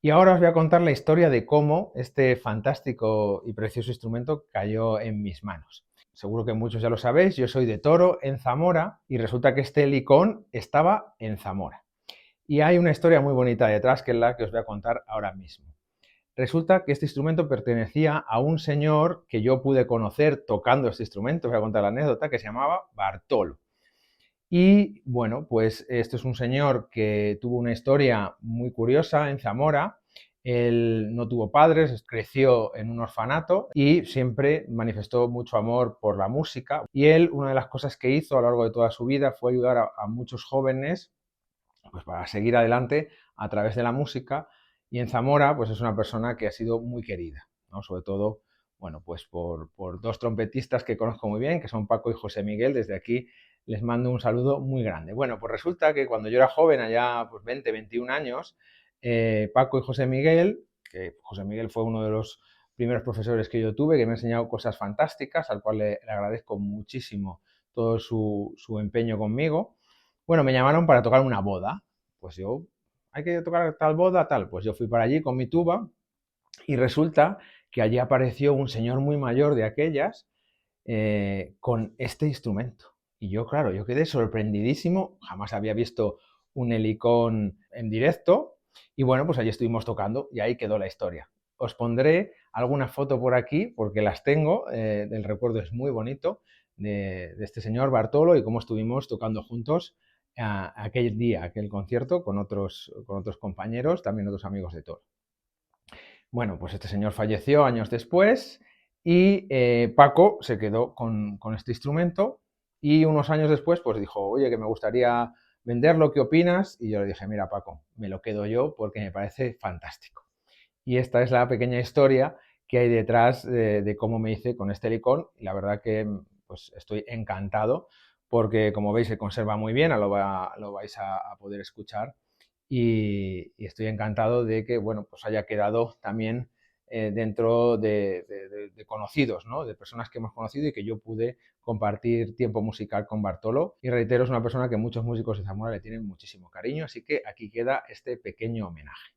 Y ahora os voy a contar la historia de cómo este fantástico y precioso instrumento cayó en mis manos. Seguro que muchos ya lo sabéis, yo soy de Toro, en Zamora, y resulta que este licón estaba en Zamora. Y hay una historia muy bonita detrás, que es la que os voy a contar ahora mismo. Resulta que este instrumento pertenecía a un señor que yo pude conocer tocando este instrumento, os voy a contar la anécdota, que se llamaba Bartolo. Y bueno, pues esto es un señor que tuvo una historia muy curiosa en Zamora. Él no tuvo padres, creció en un orfanato y siempre manifestó mucho amor por la música. Y él, una de las cosas que hizo a lo largo de toda su vida fue ayudar a muchos jóvenes pues, para seguir adelante a través de la música. Y en Zamora, pues es una persona que ha sido muy querida, ¿no? Sobre todo, bueno, pues por dos trompetistas que conozco muy bien, que son Paco y José Miguel. Desde aquí les mando un saludo muy grande. Bueno, pues resulta que cuando yo era joven, allá pues 20, 21 años, Paco y José Miguel, que José Miguel fue uno de los primeros profesores que yo tuve, que me ha enseñado cosas fantásticas, al cual le agradezco muchísimo todo su empeño conmigo. Bueno, me llamaron para tocar una boda. Pues yo, hay que tocar tal boda, tal. Pues yo fui para allí con mi tuba y resulta que allí apareció un señor muy mayor de aquellas con este instrumento. Y yo, claro, yo quedé sorprendidísimo, jamás había visto un helicón en directo y bueno, pues allí estuvimos tocando y ahí quedó la historia. Os pondré alguna foto por aquí porque las tengo, el recuerdo es muy bonito de este señor Bartolo y cómo estuvimos tocando juntos aquel día, aquel concierto con otros compañeros, también otros amigos de Toro. Bueno, pues este señor falleció años después y Paco se quedó con este instrumento y unos años después pues dijo, oye, que me gustaría venderlo, ¿qué opinas? Y yo le dije, mira Paco, me lo quedo yo porque me parece fantástico. Y esta es la pequeña historia que hay detrás de cómo me hice con este licón y la verdad que pues estoy encantado porque como veis se conserva muy bien, lo vais a poder escuchar y estoy encantado de que bueno, pues haya quedado también dentro de conocidos, ¿no? De personas que hemos conocido y que yo pude compartir tiempo musical con Bartolo. Y reitero, es una persona que muchos músicos de Zamora le tienen muchísimo cariño, así que aquí queda este pequeño homenaje.